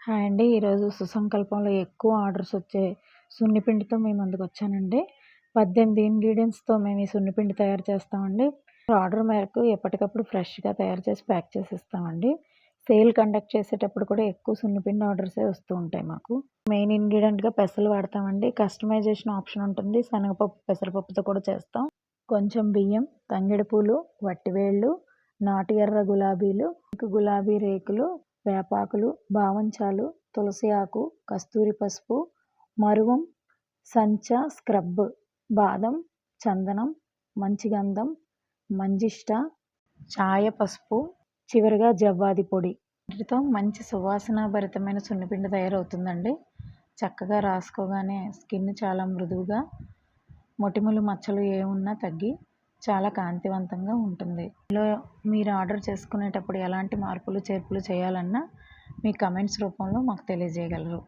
Hi అండి. ఈరోజు సుసంకల్పంలో ఎక్కువ ఆర్డర్స్ వచ్చే సున్నిపిండితో మీ ముందుకొచ్చానండి. 18 ఇంగ్రీడియెంట్స్‌తో మేము ఈ సున్నిపిండి తయారు చేస్తామండి. ఆర్డర్ మేరకు ఎప్పటికప్పుడు ఫ్రెష్‌గా తయారు చేసి ప్యాక్ చేసి ఇస్తామండి. సేల్ కండక్ట్ చేసేటప్పుడు కూడా ఎక్కువ సున్నిపిండి ఆర్డర్సే వస్తూ ఉంటాయి మాకు. మెయిన్ ఇంగ్రీడియెంట్‌గా పెసలు వాడతామండి. కస్టమైజేషన్ ఆప్షన్ ఉంటుంది. శనగపప్పు, పెసరపప్పుతో కూడా చేస్తాం. కొంచెం బియ్యం, తంగేడు పూలు, వట్టివేళ్ళు, నాటు ఎర్ర గులాబీలు, గులాబీ రేకులు, వేపాకులు, బావంచాలు, తులసి ఆకు, కస్తూరి పసుపు, మరువం, సంచా స్క్రబ్, బాదం, చందనం, మంచిగంధం, మంజిష్ట, చాయ పసుపు, చివరిగా జవ్వాది పొడి. వీటితో మంచి సువాసనాభరితమైన సున్నిపిండి తయారవుతుందండి. చక్కగా రాసుకోగానే స్కిన్ చాలా మృదువుగా, మొటిమలు మచ్చలు ఏమున్నా తగ్గి చాలా కాంతివంతంగా ఉంటుంది. ఇందులో మీరు ఆర్డర్ చేసుకునేటప్పుడు ఎలాంటి మార్పులు చేర్పులు చేయాలన్నా మీ కమెంట్స్ రూపంలో మాకు తెలియజేయగలరు.